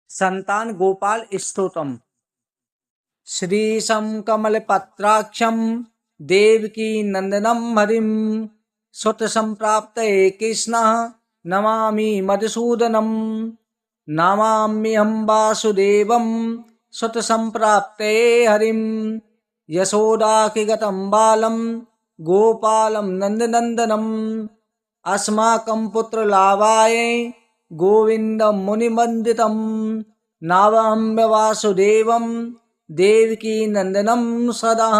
संतान गोपाल स्तोत्रम। श्रीशं कमलपत्राक्षं देवकी नंदनं हरिं सुतसंप्राप्तये कृष्णः नमामि मधुसूदनं। नमाम्यहं वासुदेवं सुतसंप्राप्तये हरिं यशोदाकिगतं बालं गोपालं नन्दनन्दनम्। अस्माकं पुत्रलाभाय गोविन्दं मुनिवन्दितं। नावाम्य वासुदेवं देवकी नंदनं सदा।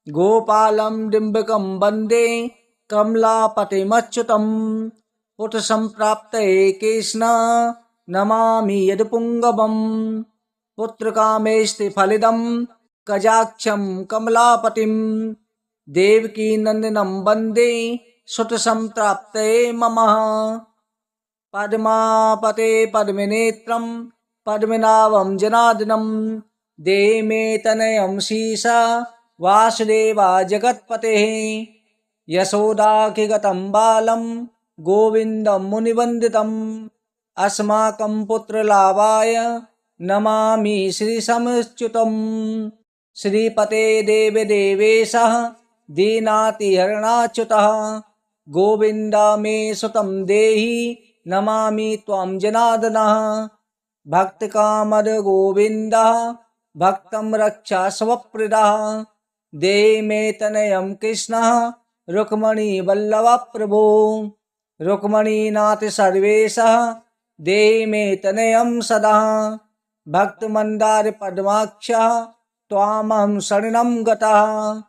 गोपालं डिम्बकं वन्दे कमलापतिमच्युतं। पुत्रसंप्राप्तये कृष्ण नमामि यदुपुङ्गवम्। पुत्रकामेस्ति फलिदं कजाक्षं कमलापतिं। देवकी नंदनं वन्दे सुतसंप्राप्तये मम। पद्मापते पद्मनेत्रं पद्मनाभं जनार्दनं। देहि मे तनयं शीशा वासुदेवा जगत्पतेः। यशोदाकिगतं बालं गोविन्दं मुनिवन्दितम्। अस्माकं पुत्रलाभाय नमामि श्रीशमच्युतम्। श्रीपते देवदेवेशः दीनातिहरणाच्युतः। गोविन्द मे सुतं देहि नमामि त्वां जनार्दनः। भक्तकामद गोविन्दः भक्तं रक्षा स्वप्रदः। देहि मे तनयं कृष्णः रुक्मणी वल्लभ प्रभो। रुक्मणीनाथ सर्वेशः देहि मे तनयं सदा। भक्तमन्दार पद्माक्षः त्वामहं शरणं गतः।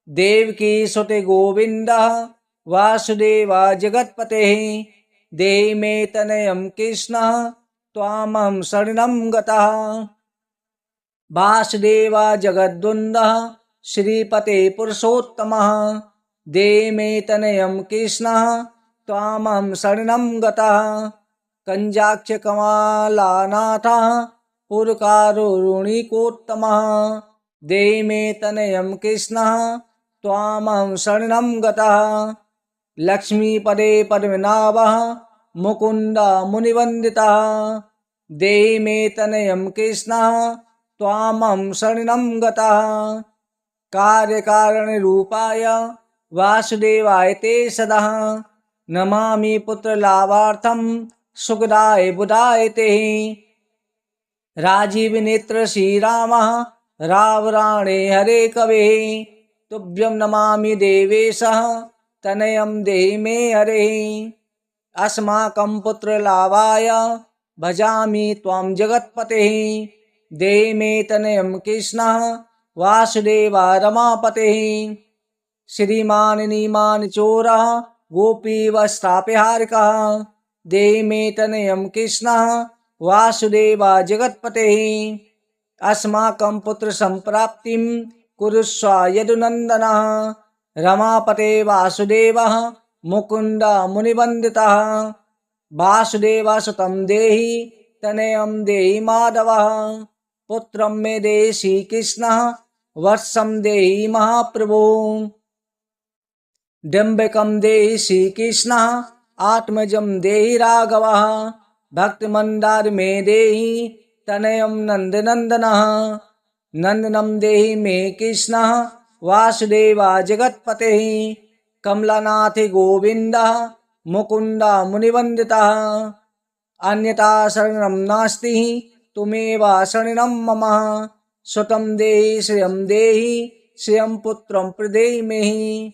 देवकी सुते गोविन्दः वासुदेवा जगत्पतेः। देहि मे तनयं कृष्णः त्वामहं शरणं गतः। वासुदेवा जगद्वन्द्वः श्रीपते पुरुषोत्तमः। देहि मे तनयं कृष्णः त्वामहं शरणं गतः। कंजाक्ष कमलानाथः पुरकारुणिकोत्तमः। देहि मे तनयं कृष्णः त्वामहं शरणं गतः। लक्ष्मीपदे पद्मनाभः मुकुन्द मुनिवन्दितः। देहि मे तनयं कृष्णः त्वामहं शरणं गतः। कार्यकारणरूपाय वासुदेवाय ते सदा। नमामि पुत्रलाभार्थं सुखदाय बुधाय ते। राजीवनेत्र श्रीरामः रावराणे हरे कवे। तुभ्यं नमामि देवेशः तनयं देहि मे हरे। अस्माकं पुत्रलाभाय भजामि त्वां जगत्पतेः। देहि मे तनयं कृष्णः वासुदेवा रमापतेः। श्रीमान् नीमान् चोरः गोपीवस्त्रापहारिकः। देहि मे तनयं कृष्णः वासुदेवा जगत्पतेः। अस्माकं पुत्रसंप्राप्तिं कुरुष्व यदुनन्दनः। रमापते वासुदेवः मुकुन्द मुनिवन्दितः। वासुदेवा सुतं देहि तनयं देहि माधवः। पुत्रं मे देहि श्रीकृष्णः वत्सं देहि महाप्रभो। डिम्बकं देहि श्रीकृष्णः आत्मजं देहि राघवः। भक्तमन्दार मे देहि तनयं नन्दनन्दनः। नन्दनं देहि मे कृष्णः वासुदेवा जगत्पतेः। कमलानाथ गोविन्दः मुकुन्द मुनिवन्दितः। अन्यथा शरणं नास्ति तुमेव शरणं मम। सुतं देहि श्रियं पुत्रं प्रदेहि मे।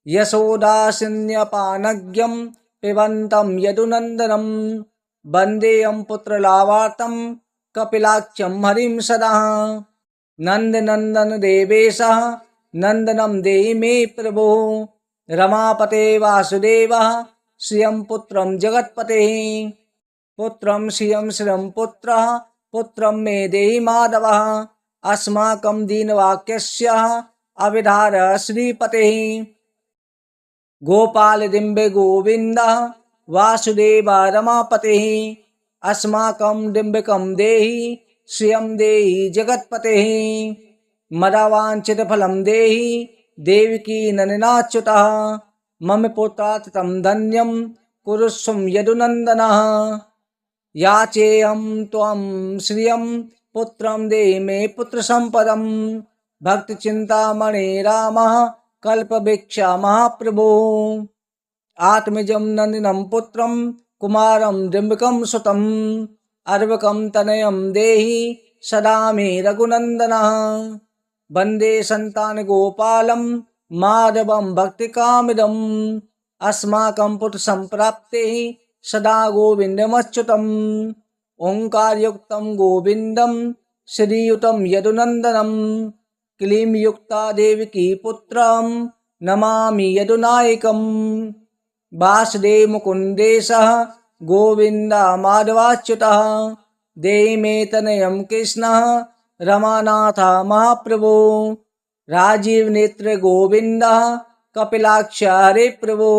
यशोदासिन्यपानज्ञं पिबन्तं यदुनन्दनं। वन्देऽहं पुत्रलाभार्थं कपिलाख्यं हरिं सदा। नन्दनन्दन देवेशः नन्दनं देहि मे प्रभो। रमापते वासुदेवः श्रियं पुत्रं जगत्पतेः। पुत्रं श्रियं पुत्रः पुत्रं मे देहि माधवः। अस्माकं दीनवाक्यस्य अविधार श्रीपतेः। गोपाल डिम्बे गोविन्दः वासुदेवा रमापतेः। अस्माकं डिम्बकं देहि श्रियं देहि जगत्पतेः। मदावाञ्छितफलं देहि देवकी नन्दनाच्युतः। मम पुत्रात् तं धन्यं कुरुष्व यदुनन्दनः। याचेऽहं त्वं श्रियं पुत्रं देहि मे पुत्रसम्पदम् भक्तचिन्तामणे रामः कल्पवृक्षः महाप्रभो आत्मजं नन्दिनं पुत्रं कुमारं डिम्बकं सुतम् अर्वकं तनयं देहि सदा मे रघुनन्दनः वन्दे सन्तानगोपालं माधवं भक्तिकामिदम् अस्माकं पुत्रसम्प्राप्तेः सदा गोविन्दमच्युतम् ओङ्कारयुक्तं गोविन्दं श्रीयुतं यदुनन्दनम् क्लीमयुक्ता देवकी पुत्रं नमामि यदुनायकम् वासुदेव मुकुन्देशः गोविन्द माधवाच्युतः देहि मे तनयं कृष्णः रमानाथ महाप्रभो राजीव नेत्र गोविन्दः कपिलाक्ष हरे प्रभो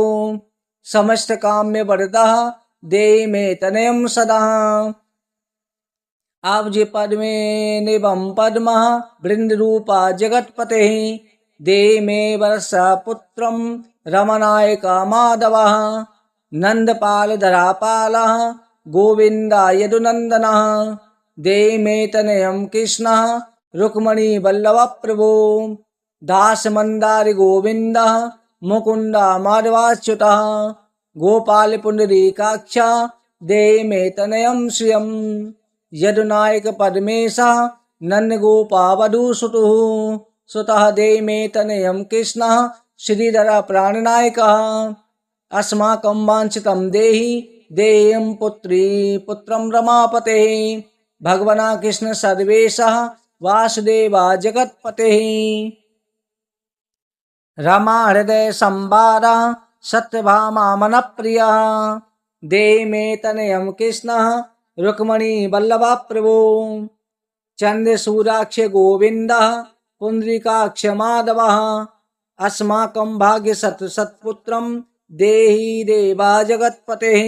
समस्त काम्य वरदः देहि मे तनयं सदा आवजे पद्मे निभं पद्मः वृन्दरूपा जगत्पतेः देहि मे वर्षा पुत्रं रमनायक माधवः नन्दपाल धरापालः गोविन्द यदुनन्दनः देहि मे तनयं कृष्णः रुक्मणी वल्लभ प्रभो दासमन्दारि गोविन्दः मुकुन्द माधवाच्युतः गोपाल पुण्डरीकाक्ष देहि मे तनयं श्रियम् यदुनायक पद्मेशः नन्दगोपावधूसुतः सुतः देहि मे तनयं कृष्णः श्रीधर प्राणनायकः अस्माकं वाञ्छितं देहि देयं पुत्री पुत्रं रमापतेः भगवना कृष्ण सर्वेशः वासुदेवा जगत्पतेः रमा हृदय संवादा सत्यभामा मनप्रिया देहि मे तनयं कृष्णः रुक्मणी वल्लभ प्रभो चन्द्रसूराक्ष गोविन्दः पुण्डरीकाक्ष माधवः अस्माकं भाग्य सत्पुत्रं देहि देवा जगत्पतेः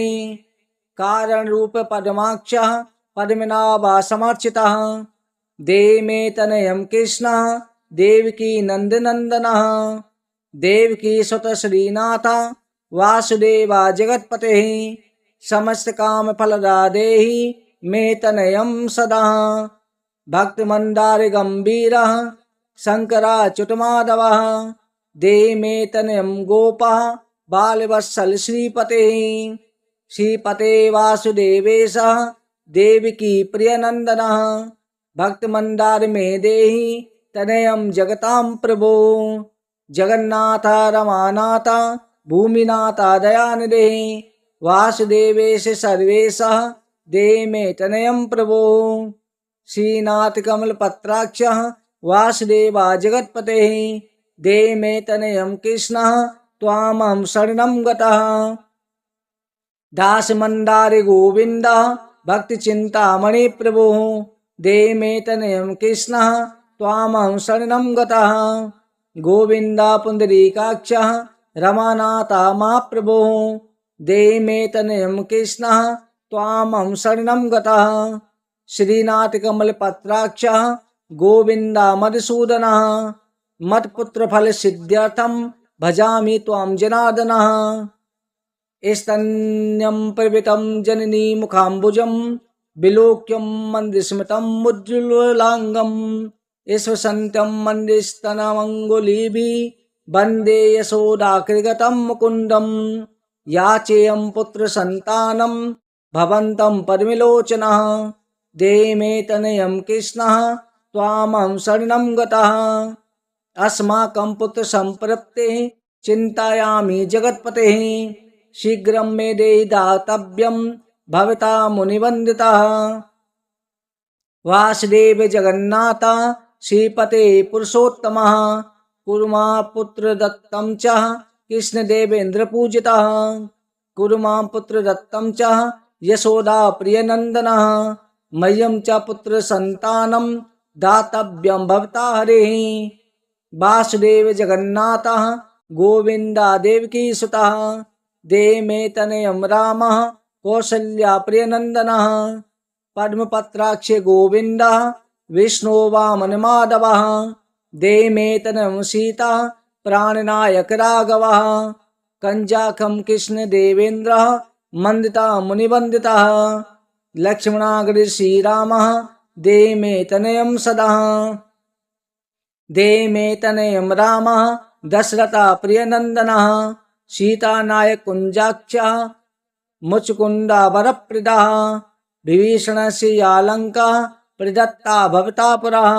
कारण रूप पद्माक्षः पद्मनाभः समर्चितः देहि मे तनयं कृष्णः देवकी नन्दनन्दनः देवकी सुत श्रीनाथ वासुदेवा जगत्पतेः समस्त काम फलदा देहि मे तनयं सदा भक्त मंदार गंभीरः शंकराच्युत माधवः देहि मे तनयं गोपः बालवत्सल श्रीपतेः श्रीपते वासुदेवेशः देवकी प्रियनन्दनः भक्त मंदार मे देहि तनयं जगतां प्रभो जगन्नाथ रमानाथ भूमिनाथ दयानिधे वासुदेवेश सर्वेशः देहि मे तनयं प्रभो श्रीनाथ कमलपत्राक्षः वासुदेवा जगत्पतेः देहि मे तनयं कृष्णः त्वामहं शरणं गतः दासमन्दारि गोविन्दः भक्तिचिन्तामणि प्रभो देहि मे तनयं कृष्णः त्वामहं शरणं गतः गोविन्द पुण्डरीकाक्षः रमानाथ महाप्रभो देहि मे तनयं कृष्णः त्वामहं शरणं गतः श्रीनाथ कमलपत्राक्षः गोविन्द मधुसूदनः मत्पुत्रफल सिद्ध्यर्थं भजामि त्वां जनार्दनः स्तन्यं प्रवृतं जननी मुखाम्बुजं विलोक्यं मन्दस्मितं मुज्ज्वलाङ्गं ईश्वसन्तं मन्दस्तनमङ्गुलीभिः वन्दे यशोदाकृगतं मुकुन्दं याचेयं पुत्रसन्तानं भवन्तं पद्मलोचनः देहि मे तनयं कृष्णः त्वामहं शरणं गतः अस्माकं पुत्रसम्प्राप्तेः चिन्तयामि जगत्पतेः शीघ्रं मे देहि दातव्यं भवता मुनिवन्दितः वासुदेव जगन्नाथ श्रीपते पुरुषोत्तमः कुर्मा पुत्रदत्तं च कृष्णदेवेन्द्र पूजितः कुर्मा पुत्रदत्तं च यशोदा प्रियनन्दनः मह्यं च पुत्रसन्तानं दातव्यं भवता हरेः वासुदेव जगन्नाथः गोविन्द देवकी सुतः देहि मे तनयं रामः कौसल्या प्रियनन्दनः पद्मपत्राक्ष गोविन्दः विष्णु वामन माधवः देहि मे तनयं सीता प्राणनायक राघवः कंजाखं कृष्ण देवेन्द्रः मंदिता मुनिवंदितः लक्ष्मणाग्रे श्रीरामः देहि मे तनयं सदा। देहि मे तनयं रामः दशरथा प्रियनन्दनः सीतानायक कुञ्जाक्षः मुचकुंदा वरप्रदः विभीषणस्य यालंका प्रदत्ता भवता पुरः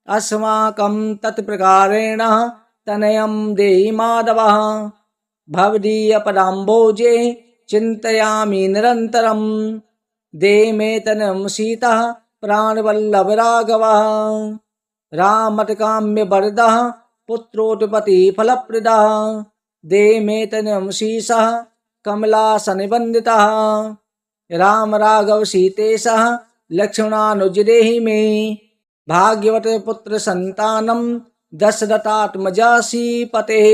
अस्माकं तत्प्रकारेण तनयं देहि माधवः भवदीयपदाम्भोजे चिन्तयामि निरन्तरं देहि मे तनयं सीतः प्राणवल्लभ राघवः रामतकाम्यवरदः पुत्रोत्पत्ति फलप्रदः देहि मे तनयं शीशः कमलासनवन्दितः राम राघव सीतेशः लक्ष्मणानुज देहि मे भाग्यवत पुत्र संतानम दशरथात्मजा सीपतेः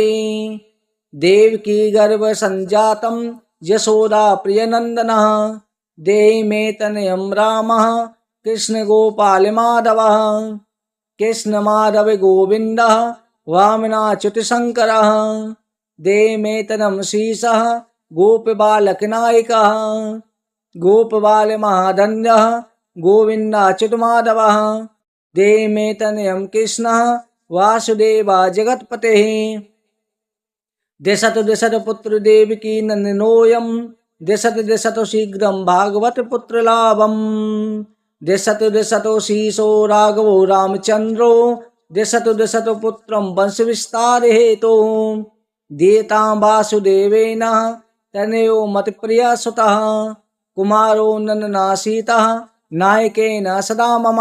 देवकी गर्भ संजातम यशोदा प्रियनंदनः देहि मे तनयं रामः कृष्ण गोपाल माधवः कृष्ण माधव गोविंदः वामनाच्युत शंकरः देहि मे तनयं शीशः गोप बालक नायकः गोप बाल महाधन्यः गोविंदाच्युत माधवः देहि मे तनयं कृष्णः वासुदेवा जगत्पतेः दिशत दिशत पुत्र देवकी नंदनोऽयं दिशत दिशत शीघ्रं भागवत पुत्र लाभम् दिशत दिशत शीशो राघवो रामचंद्रो दिशत दिशत पुत्रं वंश विस्तार हेतु दीतां वासुदेवेन तनयो मत्प्रिया सुतः कुमारो नन्दनासीतः नायकेन सदा मम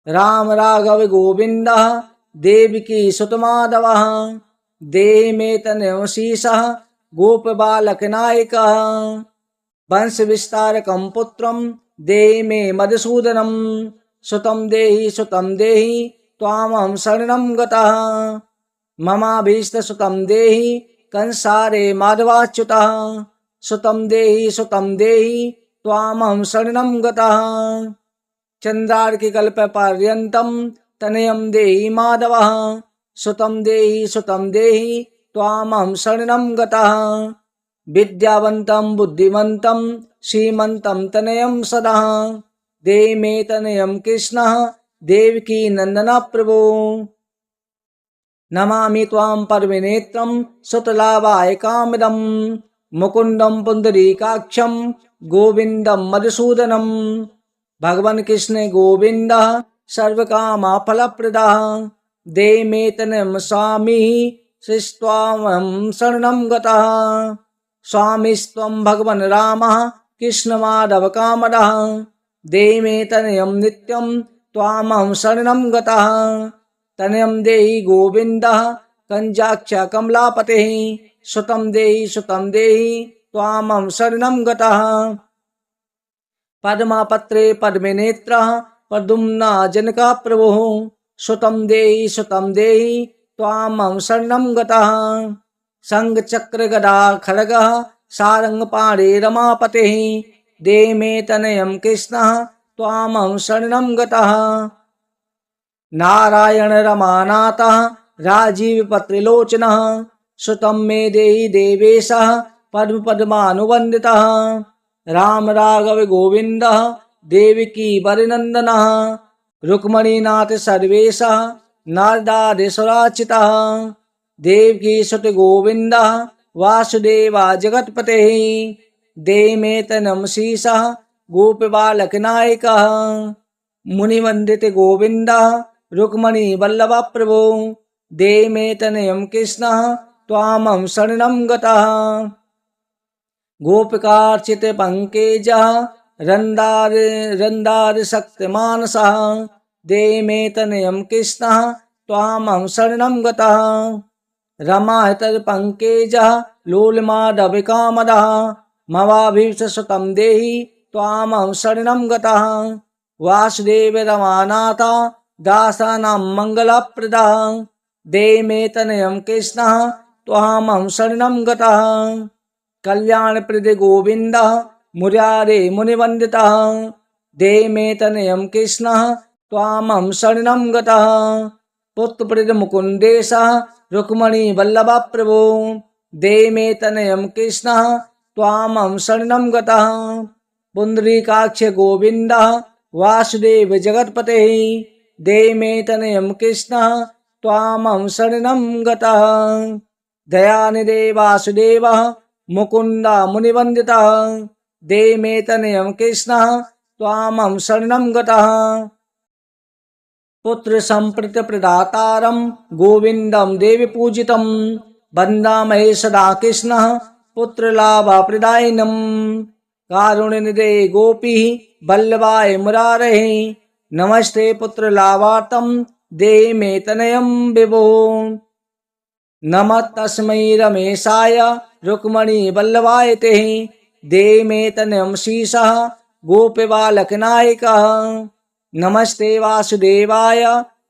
राम राघव गोविंदः देवकी सुत माधवः देहि मे तनयं शीशः गोप बालक नायकः वंश विस्तारकं पुत्रं देहि मे मधुसूदनं सुतं देहि त्वामहं शरणं गतः ममाभीष्ट सुतं देहि कंसारे माधवाच्युतः सुतं देहि त्वामहं शरणं गतः चंद्रार्कि कल्प पर्यन्तं तनयं देहि माधवः सुतं देहि त्वामहं शरणं गतः विद्यावन्तं बुद्धिमन्तं श्रीमन्तं तनयं सदा देहि मे तनयं कृष्णः देवकी नन्दनः प्रभो नमामि त्वां परमनेत्रं सुतलाभाय कामिदं मुकुंदं पुंडरीकाक्षं गोविंदं मधुसूदनं भगवन् कृष्ण गोविंदः सर्वकामफलप्रदः देहि मे तनयं स्वामी श्रीस्त्वामहं शरणं गतः स्वामिस्त्वं भगवन् रामः कृष्णमाधव कामदः देहि मे तनयं नित्यं त्वामहं शरणं गतः तनयं देहि गोविंदः कंजाक्ष कमलापतेः सुतं देहि त्वामहं शरणं गतः पद्मापत्रे पद्मनेत्रः प्रद्युम्ना जनका प्रभुः सुतं देहि त्वामहं शरणं गतः शंखचक्र गदा खड्गः सारंगपाणे रमापतेः देहि मे तनयं कृष्णः त्वामहं शरणं गतः नारायण रमानाथः राजीवपत्रिलोचनः सुतं मे देहि देवेशः पद्मानुवन्दितः राम राघव गोविंदः देवकी वरनन्दनः रुक्मणीनाथ सर्वेशः नारदादेश्वराच्युतः देवकी सुत गोविंदः वासुदेवा जगत्पतेः देहि मे तनयं शीशः गोप बालक नायकः मुनिवंदित गोविंदः रुक्मणी वल्लभ प्रभो देहि मे तनयं कृष्णः त्वामहं शरणं गतः गोपिकार्चित पंकजः रंदार शक्तिमानसः देहि मे तनयं कृष्णः त्वामहं शरणं गतः रमाहित पंकजः लोलमाधव कामदः मवाभीष्ट सुतं देहि त्वामहं शरणं गतः वासुदेव रमानाथ दासानां मंगलप्रदः देहि मे तनयं कृष्णः त्वामहं शरणं गतः कल्याणप्रद गोविंदः मुरारे मुनिवन्दितः देहि मे तनयं कृष्णः त्वामहं शरणं गतः पुत्रप्रद मुकुंदेशः रुक्मणी वल्लभ प्रभो देहि मे तनयं कृष्णः त्वामहं शरणं गतः पुण्डरीकाक्ष गोविन्दः वासुदेव जगत्पतिः देहि मे तनयं कृष्णः त्वामहं शरणं गतः। दयानिधे वासुदेवः मुकुन्द मुनिवन्दितः देहि मे तनयं कृष्णः त्वामहं शरणं गतः। पुत्र संप्रति प्रदातारं गोविन्दं देवी पूजितं वन्दामहे सदा कृष्णः पुत्रलाभप्रदायिनं। कारुण्यनिधे गोपी वल्लभाय मुरारेः नमस्ते पुत्रलाभार्थं देहि मे तनयं विभो। नमः तस्मै रमेशाय रुक्मणी वल्लभाय ते देहि मे तनयं शीशः गोपबालकनायकः। नमस्ते वासुदेवाय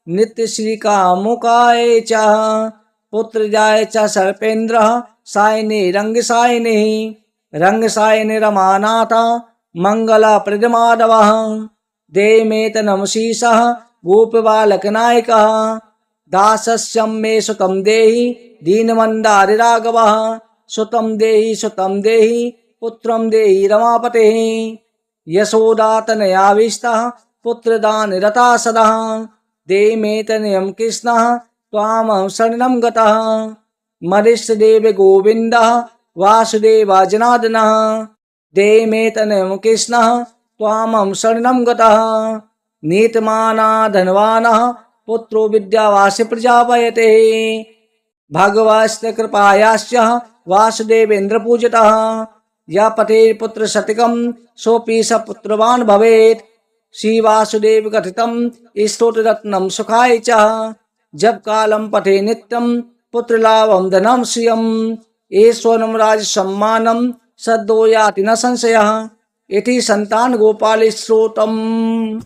नित्यश्रीकामुकाय च पुत्रजाय च सर्पेन्द्रः सायिने रङ्गसायिने रङ्गसायिने रमानाथ मङ्गलप्रदमाधवः देहि मे तनयं शीशः गोपबालकनायकः। दासस्यं मे सुतं देहि दीनमन्दारिराघवः सुतं देहि पुत्रं देहि रमापतेः। यशोदातनयाविष्टः पुत्रदानरता सदा देहि मे तनयं कृष्णः त्वामहं शरणं गतः। मदिष्टदेव गोविन्दः वासुदेवः जनार्दनः देहि मे तनयं कृष्णः त्वामहं शरणं गतः। नीतमाना धनवानः पुत्रो विद्यावासी प्रजापयते भगवस्य कृपायाश्च वासुदेवेन्द्र पूजितः। यः पठेत् पुत्र शतकं सोऽपि स पुत्रवान् भवेत्। श्री वासुदेव कथितं स्तोत्ररत्नं सुखाय च जप कालं पठे नित्यं पुत्रलाभं धनं श्रियम्। ऐश्वर्यं राजसम्मानं सद्यो याति न संशयः इति संतान गोपाल स्तोत्रम्।